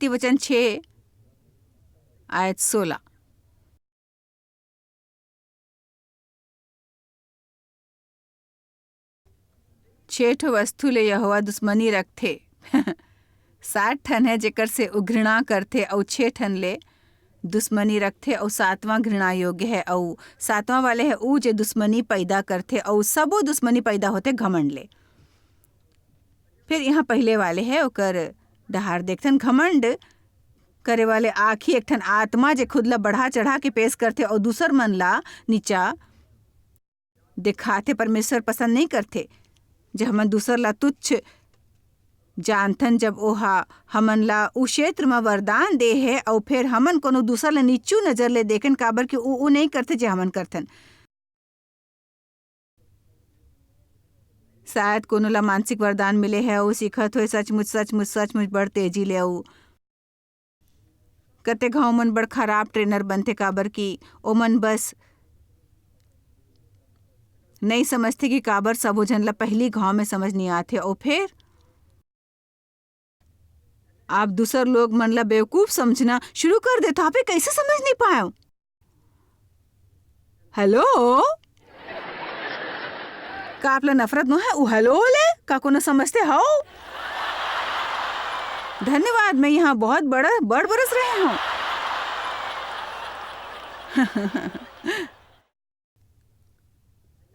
नीति वचन 6 आयत 16। छेठ वस्तु ले यहोवा दुश्मनी रखथे 60 ठन है जेकर से घृणा करथे और 6 ठन ले दुश्मनी रखथे और 7वां घृणा योग्य है और 7वां वाले है ऊ जे दुश्मनी पैदा करथे और सबो दुश्मनी पैदा होते घमंड ले। फिर यहाँ पहले वाले है ओकर डहार देखथन घमंड करे वाले आखी एक ठन आत्मा जे खुद ला बढ़ा चढ़ा के पेश करथे और दूसर मन ला नीचा दिखाथे। परमेश्वर पसंद नहीं करथे जे हमन दूसर ला तुच्छ जानथन। जब ओहा हमन ला उ क्षेत्र में वरदान दे है और फिर हमन कोनो दूसर ला नीचू नजर ले देखन काबर कि उ नहीं करथे जे हमन करथन। शायद कोनो ला मानसिक वरदान मिले है वो सीखत होए सचमुच बड़ तेजी ले आऊ कते घाव मन बड़ खराब ट्रेनर बनथे काबर कि ओमन बस नहीं समझते कि काबर सबो जन ला पहली घाव में समझ नहीं आथे और फिर आप दूसर लोग मन ला बेवकूफ समझना शुरू कर देते। आप कैसे समझ नहीं पाए? हेलो का आप ला नफरत न है? हेलो ले का कोनो समझते हो? धन्यवाद, मैं यहाँ बहुत बड़ बरस रहे हूँ।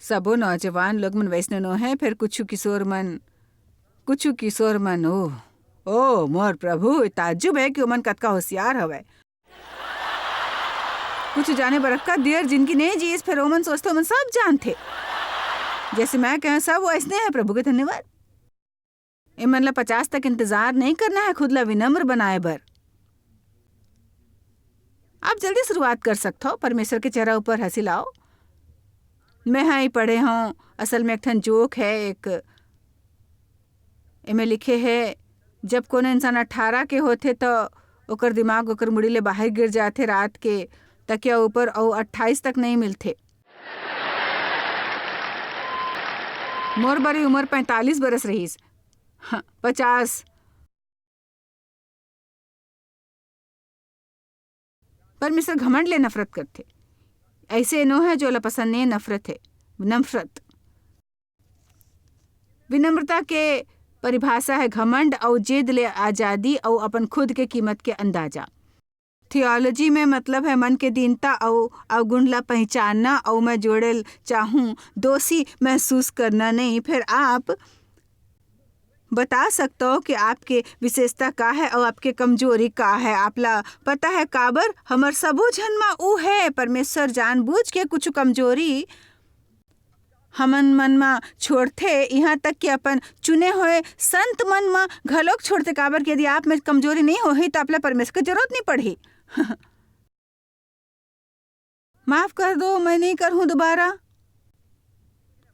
सबो नौजवान लोग मन वैसने नो है। फिर कुछ किशोर मन ओ मोर प्रभु, ताज्जुब है कि ओमन कतका होशियार हवे। कुछ जाने बरक्का देर जिनकी नहीं जीस फिर ओमन सोचते ओमन सब जानते। जैसे मैं कह सब वैसने है। प्रभु के धन्यवाद। इमन ला 50 तक इंतजार नहीं करना है खुद ला विनम्र बनाए बर। आप जल्दी शुरुआत कर सकते हो। परमेश्वर के चेहरा ऊपर हंसी लाओ। मैं हाँ ही पढ़े हूँ। असल में एक ठन जोक है। एक इमे लिखे है जब कोनो इंसान 18 के होते तो ओकर दिमाग ओकर मुड़ी ले बाहर गिर जाते रात के तकिया ऊपर और 28 तक नहीं मिलते। मोर बड़ी उम्र 45 बरस रहीस। हाँ 50। परमेश्वर घमंड ले नफरत करते। ऐसे नो है जो ला पसंद नहीं नफरत है। नफरत विनम्रता के परिभाषा है घमंड और जिद ले आजादी और अपन खुद के कीमत के अंदाजा। थियोलॉजी में मतलब है मन के दीनता और अवगुण ला पहचानना और मैं जोड़े चाहूँ दोषी महसूस करना नहीं। फिर आप बता सकते हो कि आपके विशेषता का है और आपके कमजोरी का है। आपला पता है काबर हमर सबो जन्मा ऊ है। परमेश्वर जानबूझ के कुछ कमजोरी हमन मन मा छोड़ते, यहाँ तक कि अपन चुने हुए संत मन मा घलोक छोड़ते काबर कि यदि आप में कमजोरी नहीं होही तो आपला परमेश्वर की जरूरत नहीं पड़ी। माफ कर दो, मैं नहीं करूँ दोबारा।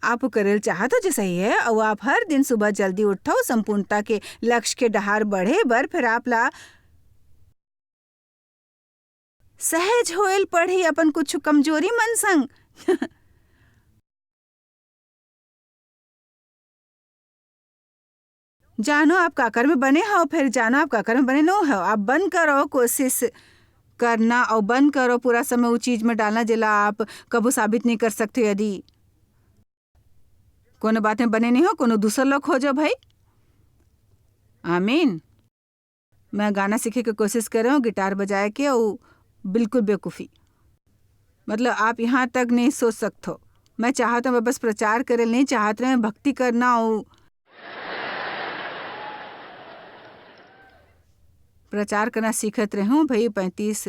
आप करेल चाहत हो जैसा ही है और आप हर दिन सुबह जल्दी उठो संपूर्णता के लक्ष्य के डहार बढ़े बर। फिर आप ला सहज होएल पढ़ी अपन कुछ कमजोरी मन संग। जानो आप काकर में बने हो, फिर जानो आप काकर में बने नो हो। आप बंद करो कोशिश करना और बंद करो पूरा समय उस चीज में डालना जिला आप कबू साबित नहीं कर सकते। यदि कोनो बात में बने नहीं हो कोनो दूसर लोग हो जाओ भाई। आमीन। मैं गाना सीखे की कोशिश कर रहा हूँ गिटार बजाए के और बिल्कुल बेवकूफ़ी। मतलब आप यहाँ तक नहीं सोच सकते हो। मैं चाहता हूँ बस प्रचार करे नहीं चाहते मैं भक्ति करना और प्रचार करना सीखत रहे हूँ भाई। 35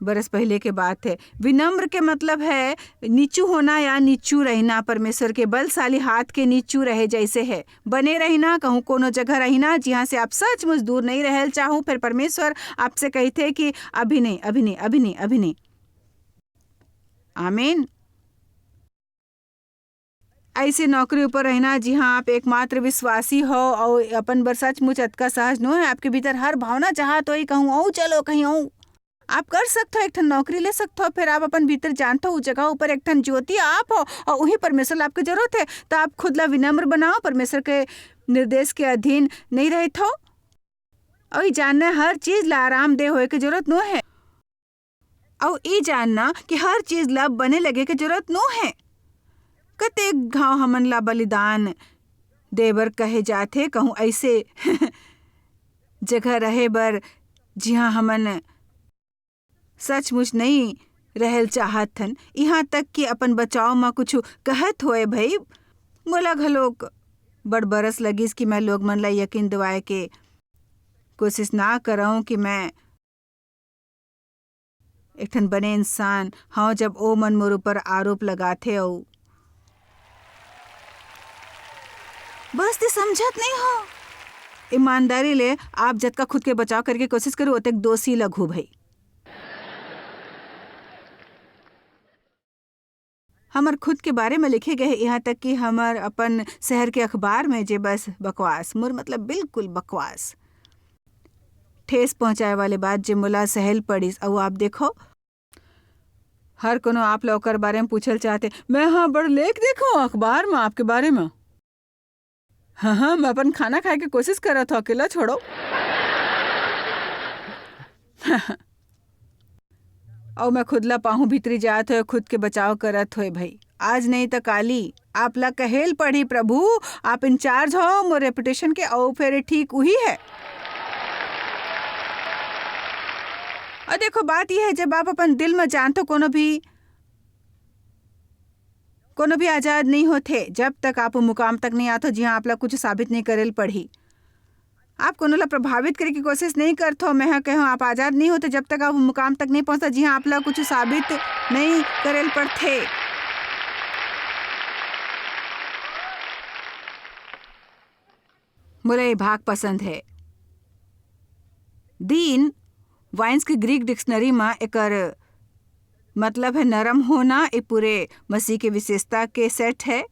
बरस पहले के बात है। विनम्र के मतलब है नीचू होना या नीचू रहना। परमेश्वर के बलशाली हाथ के नीचू रहे जैसे है बने रहना। कहूँ कोनो जगह रहना जहाँ से आप सचमुच दूर नहीं रहल चाहूँ। फिर परमेश्वर आपसे कहते कि अभी नहीं अभी नहीं अभी नहीं अभी नहीं। आमीन। ऐसे नौकरी ऊपर रहना जहाँ आप एकमात्र विश्वासी हो और अपन बर सचमुच अतका सहज न है। आपके भीतर हर भावना चाह तो ही कहूँ ओ चलो कहीं ओ आप कर सकते हो। एक ठन नौकरी ले सकते हो। फिर आप अपन भीतर जानते हो उस जगह ऊपर एक ठन ज्योति आप हो और वही परमेश्वर आपकी जरूरत है। तो आप खुद ला विनम्र बनाओ। परमेश्वर के निर्देश के अधीन नहीं रहते हो। और जानना हर चीज ला आरामदेह होए के जरूरत नो है, और ई जानना कि हर चीज ला बने लगे के जरूरत नो है। कतेक घाव हमन ला बलिदान देबर कहे जाथे, कहूँ ऐसे जगह रहे बर जिहाँ हमन सचमुच नहीं रहल चाहत हन, यहाँ तक कि अपन बचाव में कुछ कहत होए भई मोला घलोक बड़ बरस लगिस कि मैं लोग मन ला यकीन दिवाए के कोशिश ना करऊं कि मैं एक ठन बने इंसान हाँ, जब ओ मन मोर ऊपर आरोप लगाथे औ बस ते समझत नहीं हो। ईमानदारी ले आप जतका खुद के बचाव करके कोशिश करो ओतक दोषी लगू भाई। हमार खुद के बारे में लिखे गए, यहाँ तक कि हमार अपन शहर के अखबार में जे बस बकवास, मोर मतलब बिल्कुल बकवास, ठेस पहुंचाए वाले बात जे मोला सहल पड़ीस। और आप देखो हर कोनो आप लोग कर बारे में पूछल चाहते, मैं हाँ बड़ लेख देखो अखबार में आपके बारे में। हाँ, मैं अपन खाना खाए के कोशिश करत हो, अकेला छोड़ो। और मैं खुद ला पाहू भीतरी जात हो, खुद के बचाव करत हो भाई। आज नहीं तो काली आप ला कहेल पड़ी, प्रभु आप इंचार्ज हो मोर रेपुटेशन के, और फिर ठीक वही है। और देखो बात यह है, जब आप अपन दिल में जानते कोनो भी आजाद नहीं होते जब तक आप मुकाम तक नहीं आते जिहाँ आप ला कुछ साबित नहीं करेल पड़ी। आप कोनो ला प्रभावित करे की कोशिश नहीं करते, मैं कहूँ आप आजाद नहीं होते जब तक आप मुकाम तक नहीं पहुँचते जिहाँ आप ला कुछ साबित नहीं करेल पड़ते। मुझे ये भाग पसंद है। दीन वाइन्स की ग्रीक डिक्शनरी में एकर मतलब है नरम होना। ये पूरे मसीह के विशेषता के सेट है।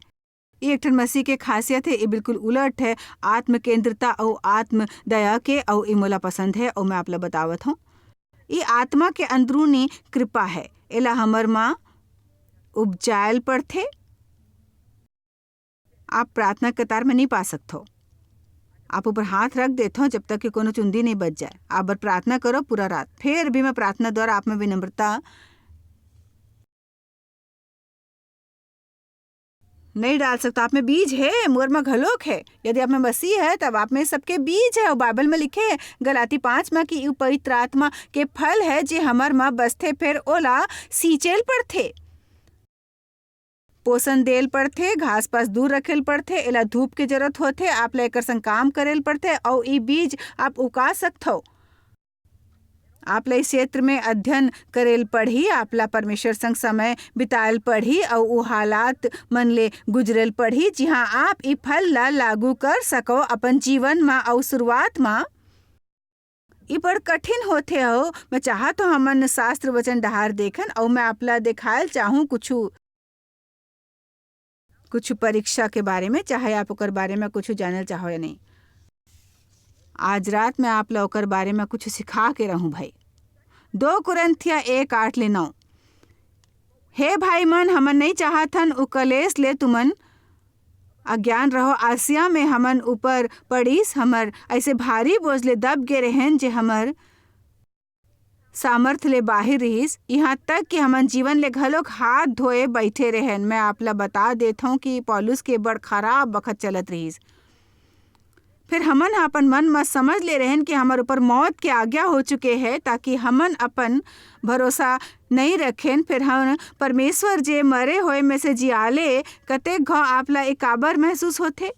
ये एक ठन मसीह के खासियत है, ये बिल्कुल उलट है आत्म केंद्रता और आत्म दया के, और ये मोला पसंद है और मैं आप ला बतावत हूँ। ये आत्मा के अंदरूनी कृपा है, एला हमर माँ उपजायल पड़थे। आप प्रार्थना कतार में नहीं पा सकते हो, आप ऊपर हाथ रख देते हो जब तक कि कोनो चुंदी नहीं बच जाए। आप बर प्रार्थना करो पूरा रात, फिर भी मैं प्रार्थना द्वारा आप में विनम्रता नहीं डाल सकता। आप में बीज है, मोर में घलोक है। यदि आप में मसीह है तब आप में सबके बीज है। और बाइबल में लिखे है गलाती 5 में कि पवित्र आत्मा के फल है जे हमर में बसथे, फिर ओला सींचेल पड़थे, पोषण देल पड़थे, घास पास दूर रखेल पड़थे, एला धूप के जरूरत होथे, आप ला एकर संग काम करेल पड़थे, और ई बीज आप उगा सकथो। आप ला इस क्षेत्र में अध्ययन करेल पढ़ी, आप ला परमेश्वर संग समय बिताएल पढ़ी, और वो हालात मन ले गुजरेल पढ़ी जिहाँ आप ई फल ला लागू कर सको अपन जीवन में। और शुरुआत में ये बड़ कठिन होते हो। मैं चाहत तो हमन शास्त्र वचन डहार देखन, और मैं आप ला दिखायल चाहूँ कुछ परीक्षा के बारे में, चाहे आप ओकर बारे में कुछ जानल चाहो या नहीं। आज रात में आप लोग ओकर बारे में कुछ सिखा के रहूं भाई। 2 कुरिन्थिया 1:8-9। हे भाई मन, हमन नहीं चाहतन उ कलेश ले तुमन अज्ञान रहो। आसिया में हमन ऊपर पड़ीस, हमर ऐसे भारी बोझ ले दब गे रहन जे हमर सामर्थ ले बाहिर रहीस, यहाँ तक कि हमन जीवन ले घलोक हाथ धोए बैठे रहन। मैं आप ला बता देता हूँ कि पौलुस के बड़ खराब वक्त चलत रहीस। फिर हमन अपन मन में समझ ले रहन कि हमारे ऊपर मौत के आज्ञा हो चुके हैं, ताकि हमन अपन भरोसा नहीं रखें। फिर हम परमेश्वर जे मरे होए में से जियाले, कतेक घाव आप ला एकाबर महसूस होते।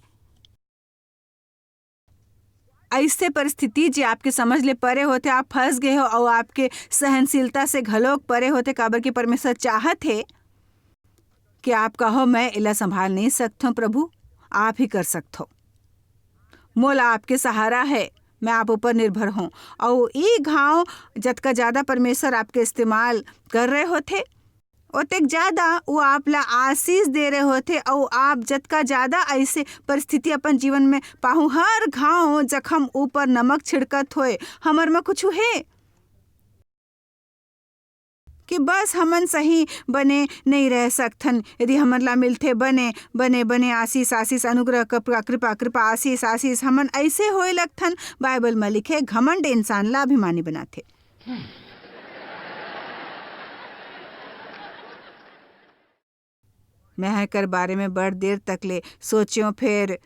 ऐसे परिस्थिति जे आपके समझ ले परे होते, आप फंस गए हो, और आपके सहनशीलता से घलोक परे होते। काबर की परमेश्वर चाहत है कि आप कहो मैं इला संभाल नहीं सकता हूँ, प्रभु आप ही कर सकते हो। मोला आपके सहारा है, मैं आप ऊपर निर्भर हूँ। और ये घाव जतका ज़्यादा परमेश्वर आपके इस्तेमाल कर रहे होते, ओतेक ज़्यादा वो आप ला आशीष दे रहे होते। और आप जतका ज़्यादा ऐसे परिस्थिति अपन जीवन में पाहूँ, हर घाव जखम ऊपर नमक छिड़कत होए हमर में कुछ है कि बस हमन सही बने नहीं रह सकथन। यदि हमन ला मिलथे बने बने बने आशीष आशीष अनुग्रह कृपा कृपा कृपा आशीष आशीष हमन ऐसे होए लगथन। बाइबल में लिखे घमंड इंसान ला अभिमानी बनाथे। मैं कर बारे में बड़ देर तक ले सोच्यो, फिर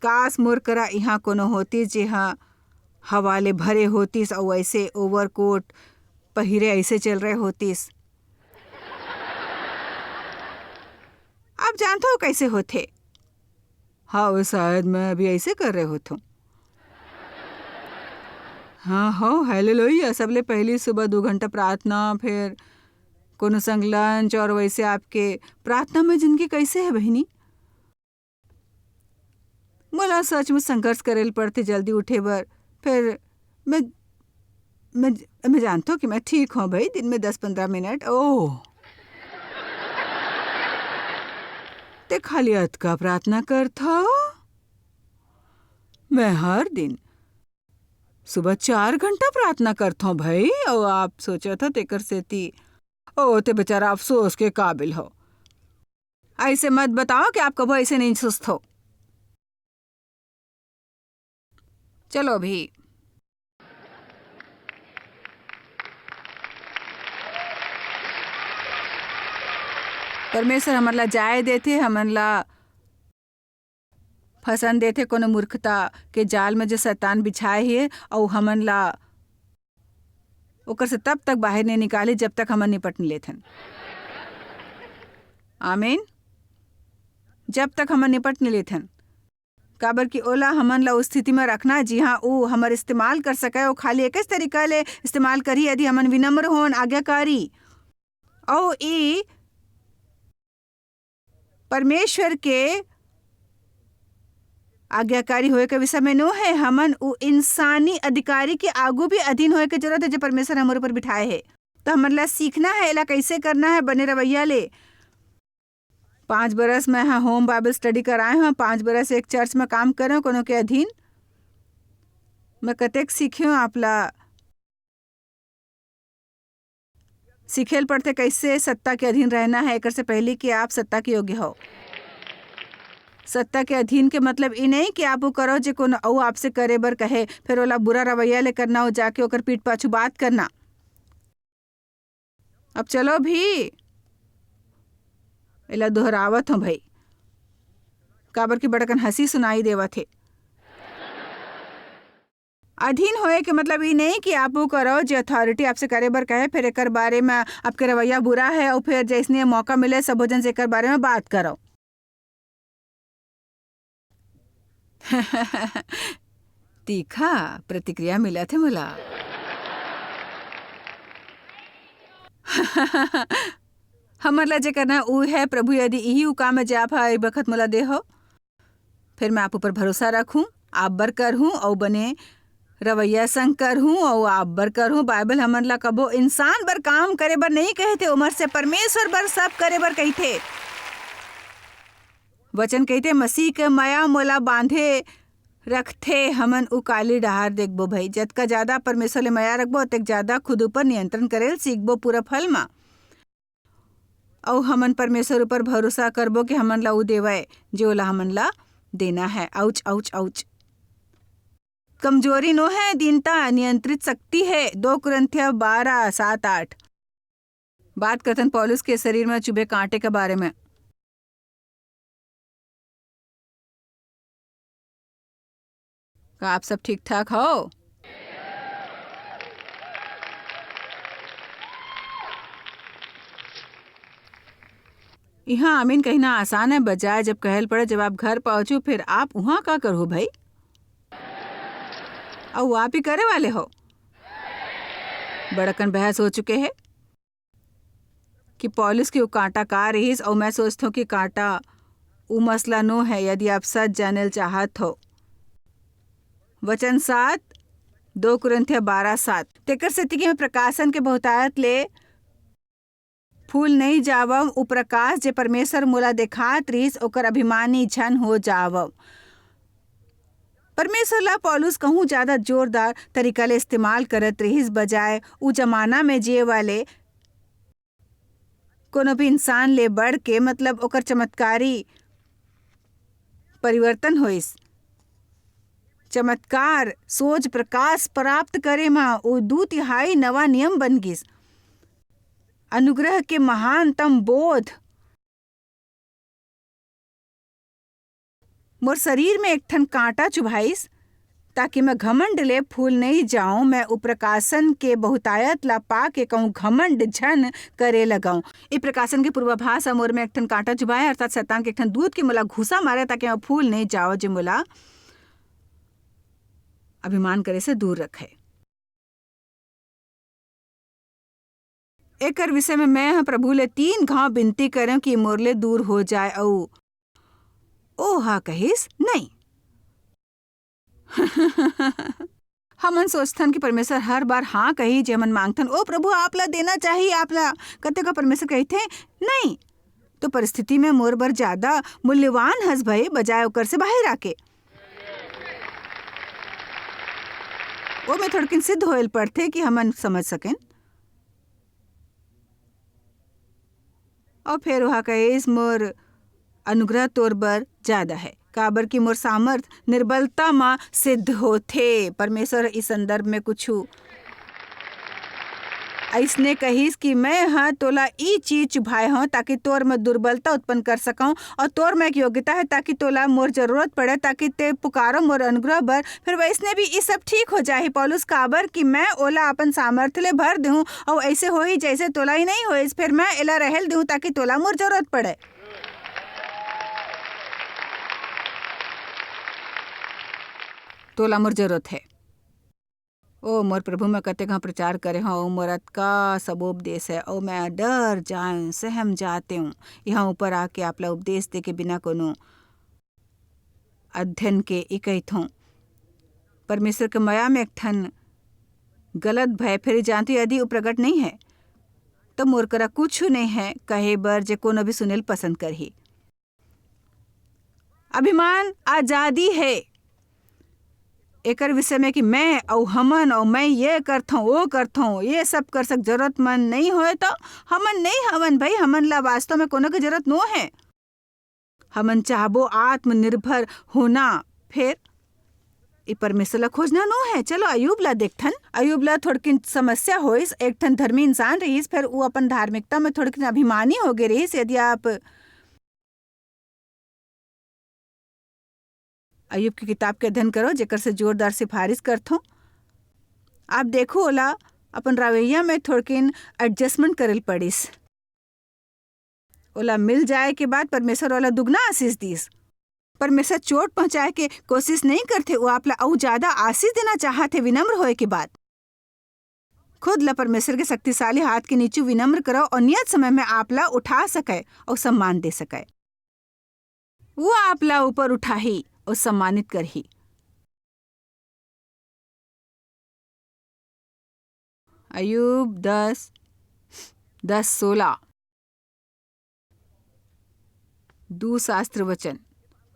काश मोर करा यहाँ कोनो होती जिहा हवा ले भरे होतीस और ऐसे ओवरकोट पहिरे ऐसे चल रहे होतीस। आप जानते हो कैसे होते? हाँ, वो शायद मैं अभी ऐसे कर रहे होता हूँ। हाँ हो हालेलुया। सबले पहली सुबह 2 घंटा प्रार्थना, फिर कोनो संग लंच, और वैसे आपके प्रार्थना में जिंदगी कैसे है बहनी? मोला सच में संघर्ष करेल पड़ते जल्दी उठे बर। फिर मैं जानता हूँ कि मैं ठीक हूँ भाई, दिन में 10-15 मिनट। ओह, ते खाली अत का प्रार्थना करता। मैं हर दिन सुबह 4 घंटा प्रार्थना करता हूँ भाई। और आप सोचा था तेकर सेती ओ ते बेचारा अफसोस के काबिल हो। ऐसे मत बताओ कि आप कभी ऐसे नहीं सुस्त हो। चलो भी, परमेश्वर हमन ला जाए देते, हमन ला फसन देते कोनो मूर्खता के जाल में जो शैतान बिछाए है, और हमन ला ओकर से तब तक बाहर नहीं निकाले जब तक हमन निपट नहीं लेथन। आमीन। जब तक हमन निपट नहीं लेथन, काबर कि ओला हमन ला उस स्थिति में रखना जी हाँ वो हमर इस्तेमाल कर सके। वो खाली एक तरीका ले इस्तेमाल करी यदि हमन विनम्र होन, आज्ञाकारी और ई परमेश्वर के आज्ञाकारी होए के विषय में नो है। हमन वो इंसानी अधिकारी के आगू भी अधीन होए के जरूरत है जो परमेश्वर हमारे ऊपर बिठाए है। तो हमन ला सीखना है एला कैसे करना है बने रवैया ले। 5 बरस मैं हाँ होम बाइबल स्टडी कराए हूँ, 5 बरस एक चर्च में काम करे कोनो के अधीन। मैं कतेक सीखे आपला सीखेल पड़ते कैसे सत्ता के अधीन रहना है, एक से पहले कि आप सत्ता के योग्य हो। सत्ता के अधीन के मतलब ये नहीं कि आप वो करो जो कोनो औ आपसे करे बर कहे, फिर ओला बुरा रवैया ले करना हो, जाके ओकर पीठ पाछू बात करना। अब चलो भी एला दोहरावत हूँ भाई, काबर की बड़कन हंसी सुनाई देवा थे। अधीन होए के मतलब ये नहीं कि आप वो करो जो अथॉरिटी आपसे करे बर कहे, फिर एकर बारे में आपके रवैया बुरा है और फिर जैसने मौका मिले सब जन से एकर बारे में बात करो। तीखा प्रतिक्रिया मिला थे मोला। हमर ला जे करना ऊ है प्रभु, यदि यही काम में जाप है बखत मोला दे हो, फिर मैं आप ऊपर भरोसा रखूं, आप बर कर हूँ और बने रवैया संग कर हूँ और आप बर कर हूँ। बाइबल हमन ला कबो इंसान बर काम करे बर नहीं कहते, उमर से परमेश्वर बर सब करे बर कहते। वचन कहते मसीह के माया मोला बांधे रखते। हमन उ काली डहार देखबो भाई, जतका ज्यादा परमेश्वर ले माया रखबो उतक ज्यादा खुद ऊपर नियंत्रण करेल सीखबो पूरा फल मा। और हमन परमेश्वर ऊपर भरोसा करबो कि हमन ला उ देवय जो ला हमन ला देना है। Ouch ouch ouch. कमजोरी नो है, दीनता नियंत्रित शक्ति है। 2 कुरिन्थियों 12:7-8 बात करतन पौलुस के शरीर में चुभे कांटे के बारे में। का आप सब ठीक ठाक हो? यहाँ आमीन कहना आसान है, बजाय जब कहल पड़े जब आप घर पहुंचो फिर आप वहां का करो भाई, और आप ही करे वाले हो। बड़कन बहस हो चुके हैं कि पौलुस की वो कांटा का रही, और मैं सोचता हूँ कि कांटा वो मसला नो है। यदि आप सच जानल चाहत हो, वचन 7 2 कुरिन्थियों 12:7 तेकर सेती में प्रकाशन के बहुतायत ले फूल नहीं जावव। उ प्रकाश जे परमेश्वर मोला देखात रहीस ओकर अभिमानी झन हो जावव। परमेश्वर ला पौलुस कहूँ ज़्यादा जोरदार तरीका ले इस्तेमाल करत रहीस, बजाय उ जमाना में जिए वाले कोनो भी इंसान ले बढ़ के, मतलब ओकर चमत्कारी परिवर्तन होइस। चमत्कार सोच प्रकाश प्राप्त करे मा वो 2/3 नवा नियम बन गिस। अनुग्रह के महानतम बोध मोर शरीर में एक ठन कांटा चुभाइस, ताकि मैं घमंड ले फूल नहीं जाऊं। मैं उप्रकाशन के बहुतायत ला पा के कहूँ घमंड झन करे लगाऊं। ये प्रकाशन के पूर्वाभास मोर में एक ठन कांटा चुभाए, अर्थात शैतान के एक ठन दूध के मोला घुसा मारे, ताकि मैं फूल नहीं जाओ, जो मोला अभिमान करे से दूर रखे। एकर विषय में मैं प्रभु ले 3 घाव विनती करें कि मोरले दूर हो जाए। ओ हाँ कहिस नहीं। हमन सोचथन कि परमेश्वर हर बार हाँ कही जे मन मांगथन, ओ प्रभु आप ला देना चाहिए, आप ला कते का परमेश्वर कहते नहीं। तो परिस्थिति में मोर बर ज्यादा मूल्यवान हस भई, बजाय ओकर से बाहर आके वो में थोड़किन सिद्ध होयल पड़थे कि हमन समझ सकें। और फिर वहाँ कहिस मोर अनुग्रह तोर बर ज्यादा है, काबर की मोर सामर्थ निर्बलता मां सिद्ध होथे। परमेश्वर इस संदर्भ में कुछ ऐसने कहिस कि मैं हाँ तोला ई चीज चुभाए हूँ, ताकि तोर में दुर्बलता उत्पन्न कर सकूं, और तोर में एक योग्यता है ताकि तोला मोर जरूरत पड़े, ताकि ते पुकारो मोर अनुग्रह बर। फिर वैसने भी ये सब ठीक हो जाए पौलुस, काबर कि मैं ओला अपन सामर्थ्य ले भर दूँ, और ऐसे हो ही जैसे तोला ही नहीं हो, फिर मैं एला रहल दूँ ताकि तोला मोर जरूरत पड़े। तोला मोर जरूरत है। ओ मोर प्रभु मैं कते कहाँ प्रचार करे हूँ, मोरत का सब उपदेश है, ओ मैं डर जाऊँ सहम जाते हूँ यहाँ ऊपर आके आपला उपदेश दे के बिना कोनो अध्ययन के इकैत हूँ। परमेश्वर के माया में एक ठन गलत भय फिर जानती यदि वो प्रकट नहीं है तो मोर करा कुछ नहीं है कहे बर जे कोनो भी सुनेल पसंद कर ही। अभिमान आजादी है एकर विषय में कि मैं और हमन और मैं ये करता हूँ वो करता हूँ, ये सब कर सक जरूरतमंद नहीं होए तो हमन नहीं हवन भाई, हमन ला वास्तव में कोनो की जरूरत नो है। हमन चाहबो आत्मनिर्भर होना, फिर ये परमेश्वर ला खोजना नो है। चलो अयूब ला देखथन, अयूब ला थोड़किन समस्या होइस, एक ठन धर्मी इंसान रहीस, फिर वो अपन धार्मिकता में थोड़किन अभिमानी हो गए रहीस। यदि आप अयूब की किताब के अध्ययन करो जेकर से जोरदार सिफारिश करथो, आप देखो ओला अपन रवैया में थोड़किन एडजस्टमेंट करल पड़िस। ओला मिल जाए के बाद परमेश्वर वाला दुगना आशीष दीस। परमेश्वर चोट पहुंचाए के कोशिश नहीं करते, वो आपला और ज्यादा आशीष देना चाहते विनम्र होए के बाद। खुद ला परमेश्वर के शक्तिशाली हाथ के नीचे विनम्र करो और नियत समय में आपला उठा सके और सम्मान दे सके। वो आपला ऊपर उठा ही और सम्मानित कर ही। अयूब 10:16 दू शास्त्र वचन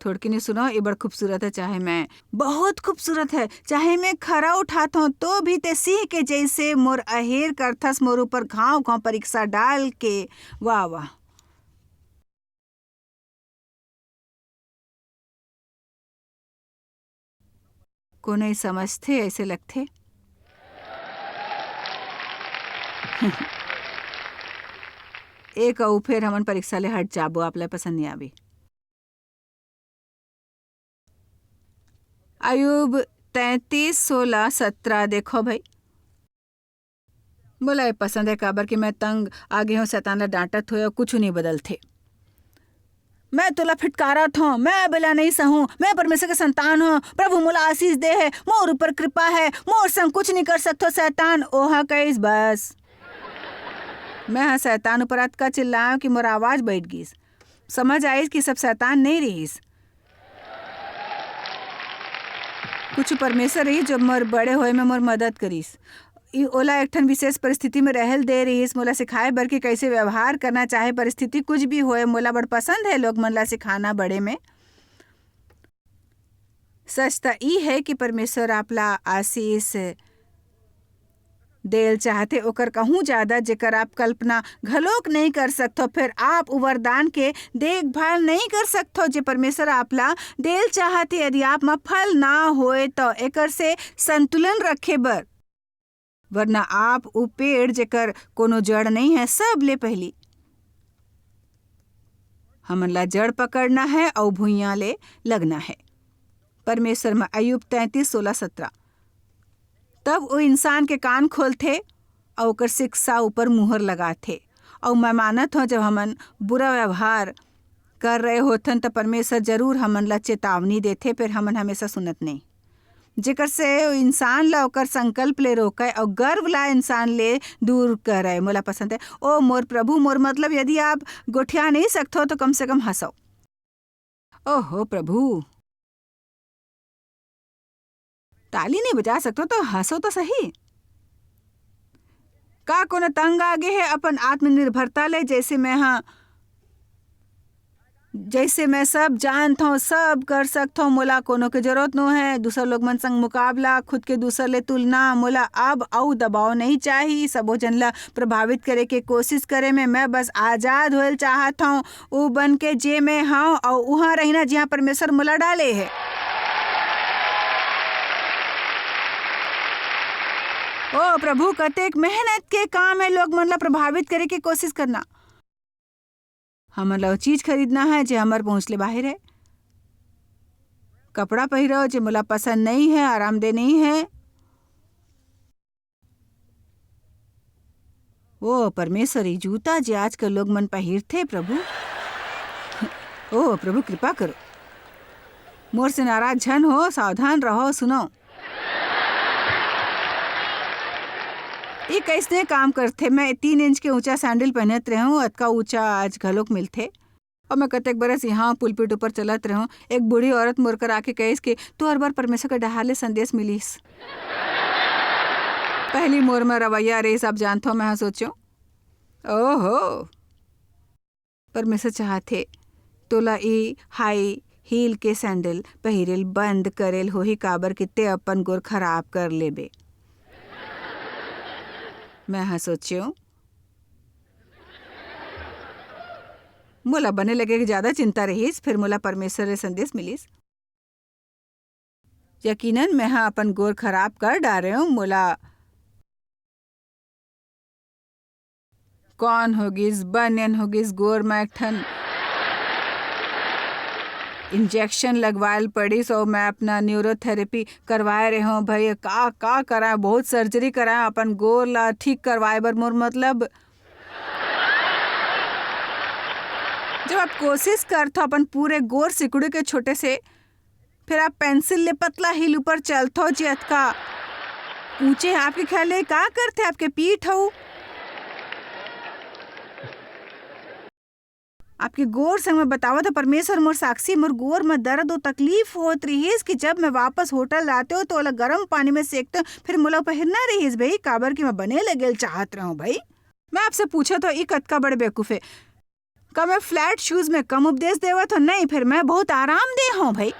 थोड़की ने सुनो, ये बड़ खूबसूरत है। चाहे मैं बहुत खूबसूरत है, चाहे मैं खरा उठाता हूँ तो भी ते सिंह के जैसे मोर अहेर करथस, मोर ऊपर घाव घाव परीक्षा डाल के। वाह वाह, को नहीं समझते ऐसे लगते। एक और फिर हमन परीक्षा ले हट जाबो, आपला पसंद नहीं आवी। अयूब 33:16-17 देखो भाई, बोला ये पसंद है काबर कि मैं तंग आगे हूँ, शैतान ला डांटत हो, कुछ नहीं बदलते। मैं तोला फिटकारा था, मैं बिला नहीं सहूं, मैं परमेश्वर के संतान हूँ, प्रभु मोला आशीष दे है, मोर ऊपर कृपा है, मोर संग कुछ नहीं कर सकते शैतान। ओहा कईस बस मैं हाँ शैतान ऊपर अत का चिल्लाऊं कि मोर आवाज बैठ गईस। समझ आईस कि सब शैतान नहीं रहीस, कुछ परमेश्वर रही जो मोर बड़े होए में मोर मदद करीस। ओला एक ठन विशेष परिस्थिति में रहल दे रहीस, मोला सिखाए बर कि कैसे व्यवहार करना चाहे, परिस्थिति कुछ भी होए। मोला बड़ पसंद है लोग मन ला सिखाना बड़े में। सच त ई है कि परमेश्वर आपला आशीष देल चाहते ओकर कहूँ ज्यादा जेकर आप कल्पना घलोक नहीं कर सकते। फिर आप वरदान के देखभाल नहीं कर सकते जे परमेश्वर आपला देल चाहते। यदि आप में फल ना होए तो एकर से संतुलन रखे बर, वरना आप उ पेड़ जेकर कोनो जड़ नहीं है, सब ले पहली हमन ला जड़ पकड़ना है और भुइयां ले लगना है। परमेश्वर में अय्यूब 33:16-17। तब वो इंसान के कान खोलथे और ओकर शिक्षा ऊपर मुहर लगाथे। और मैं मानत हूँ जब हमन बुरा व्यवहार कर रहे होथन तो परमेश्वर जरूर हमन ला चेतावनी देथे, फिर हमन हमेशा सुनत नहीं, जेकर से इंसान ला ओकर संकल्प ले रोके और गर्व ला इंसान ले दूर करे। मोला पसंद है ओ मोर प्रभु मोर, मतलब यदि आप गोठिया नहीं सकते हो तो कम से कम हंसो। ओहो प्रभु, ताली नहीं बजा सकते तो हंसो तो सही। का कोनो तंग आगे है अपन आत्मनिर्भरता ले, जैसे मैं सब जानता हूँ, सब कर सकता हूँ, मोला कोनो के जरूरत न है दूसर लोग मन संग मुकाबला, खुद के दूसर ले तुलना। मोला अब औ दबाव नहीं चाहिए सबो जन ला प्रभावित करे के कोशिश करे में। मैं बस आजाद होल चाहता हूँ, उ बन के जे मैं हाँ और वहाँ रहना जहाँ परमेश्वर मोला डाले है। ओ प्रभु, कतेक मेहनत के काम है लोग मन ला प्रभावित करे के कोशिश करना। हमन ला चीज खरीदना है जे हमर पहुँच ले बाहर है, कपड़ा पहिरो जे मोला पसंद नहीं है, आरामदेह नहीं है। ओ परमेश्वर, ई जूता जे आजकल लोग मन पहिरथे प्रभु, ओ प्रभु कृपा करो, मोर से नाराज झन हो, सावधान रहो। सुनो, ये कैसने काम करथे। मैं 3 इंच के ऊंचा सैंडल पहनत रहूं, अतका ऊंचा आज घलोक मिलथे। और मैं कतेक बरस यहाँ पुलपिट ऊपर चलत रहूं, एक बूढ़ी औरत मोर कर आके कहिस कि तू हर बार परमेश्वर के डहार ले संदेश मिलिस। पहली मोर में रवैया रे सब जानथो। मैं सोचो ओहो, परमेश्वर चाहथे तोला ई हाई हील के सैंडल पहिरेल बंद करेल होही, काबर कि ते अपन गोर खराब कर लेबे। मैं सोच्यो मोला बने लगे कि ज्यादा चिंता रहीस, फिर मोला परमेश्वर रे संदेश मिलिस। यकीनन मैं अपन गोर खराब कर डारे हूँ। मोला कौन होगिस, बनियन होगिस, गोर में एक ठन इंजेक्शन लगवायल पड़ीस और मैं अपना न्यूरोथेरेपी करवाए रहे हूँ। भाई का कराए, बहुत सर्जरी कराए अपन गोर ला ठीक करवाए बर। मोर मतलब जब आप कोशिश करते हो अपन पूरे गोर सिकुड़े के छोटे से, फिर आप पेंसिल ले पतला हिल ऊपर चलते हो जी का ऊंचे, आपके ख्याल है का करते आपके पीठ हो, आपके गोर संग में बतावा था परमेश्वर मोर साक्षी, मोर गोर में दर्द और तकलीफ होत रहीस कि जब मैं वापस होटल आते हो तो ओला गर्म पानी में सेकते फिर मोला पहिरना रहीस भाई, काबर कि मैं बने लगे चाहत रहा हूँ। भाई मैं आपसे पूछा तो ई कतका बड़े बेवकूफ है, का मैं फ्लैट शूज में कम उपदेश देवा तो नहीं, फिर मैं बहुत आरामदेह हूँ भाई।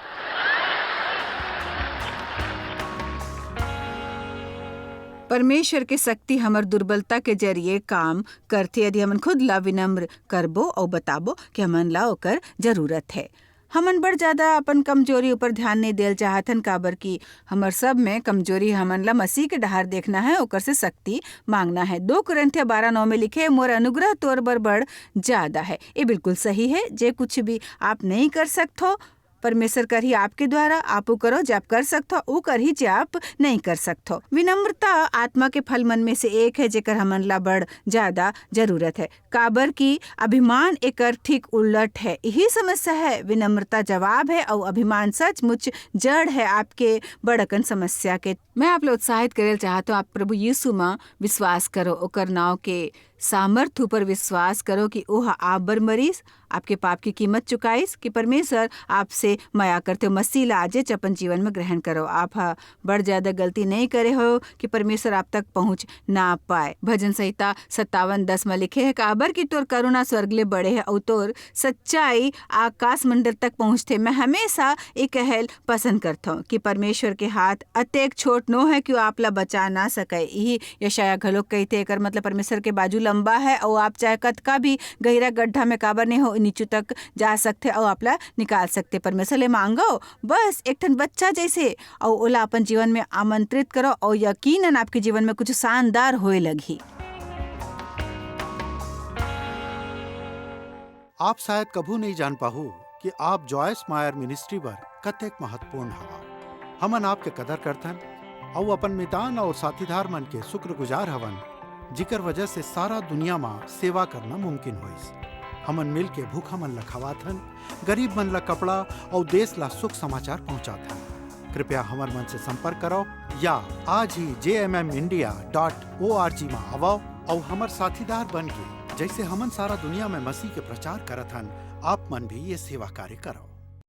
परमेश्वर के शक्ति हमर दुर्बलता के जरिए काम करथे। यदि हमन खुद ला विनम्र करबो और बताबो कि हमन ला ओकर जरूरत है। हमन बड़ ज्यादा अपन कमजोरी ऊपर ध्यान नहीं देल चाहतन, काबर की हमर सब में कमजोरी हमन ला मसीह के डहार देखना है, ओकर से शक्ति मांगना है। 2 कुरिन्थिया 12:9 में लिखे, मोर अनुग्रह तोर बर बड़ ज्यादा है। ये बिल्कुल सही है। जे कुछ भी आप नहीं कर सकते परमेश्वर कर ही आपके द्वारा, आप करो जो आप कर सकते हो, वो कर ही जो आप नहीं कर सकते। विनम्रता आत्मा के फल मन में से एक है, जेकर हमन ला बड़ ज्यादा जरूरत है, काबर की अभिमान एकर ठीक उलट है। यही समस्या है। विनम्रता जवाब है और अभिमान सचमुच जड़ है आपके बड़कन समस्या के। मैं आप लोग उत्साहित करे चाहता हूँ, आप प्रभु यीशु में विश्वास करो, ओकर नाव के सामर्थ्य पर विश्वास करो कि ओह आप बर मरीस, आपके पाप की कीमत चुकाइस, कि परमेश्वर आपसे माया करते हो, मसीह ला आजे अपन जीवन में ग्रहण करो। आप बड़ ज्यादा गलती नहीं करे हो कि परमेश्वर आप तक पहुंच ना पाए। भजन संहिता 57:10 में लिखे है, काबर की तोर करुणा स्वर्ग ले बड़े है और तोर सच्चाई आकाश मंडल तक पहुँचते। मैं हमेशा एक कहल पसंद करता हूँ कि परमेश्वर के हाथ अतेक छोट नो है कि आप ला बचा ना सके। यही यशाया घलोक कहते, एकर मतलब परमेश्वर के बाजू लंबा है और आप चाहे कतका भी गहरा गड्ढा में काबर नहीं हो नीचू तक जा सकते और आपला निकाल सकते। परमेश्वर ले मांगो बस एक ठन बच्चा जैसे और ओला अपन जीवन में आमंत्रित करो और यकीनन आपके जीवन में कुछ शानदार होए लगी। आप शायद कभू नहीं जान पाहू कि आप जॉयस मायर मिनिस्ट्री बर कतेक महत्वपूर्ण हवा। हमन आपके कदर करथन और अपन मितान और साथीदार मन के शुक्रगुजार हवन, जिकर वजह से सारा दुनिया में सेवा करना मुमकिन होइस। हमन मिल के भूखा मन ला खवाथन, गरीब मन ला कपड़ा और देश ला सुख समाचार पहुंचाथन। कृपया हमर मन से संपर्क करो या आज ही jmmindia.org में आवो और हमर साथीदार बन के जैसे हमन सारा दुनिया में मसीह के प्रचार करत हन, आप मन भी ये सेवा कार्य करो।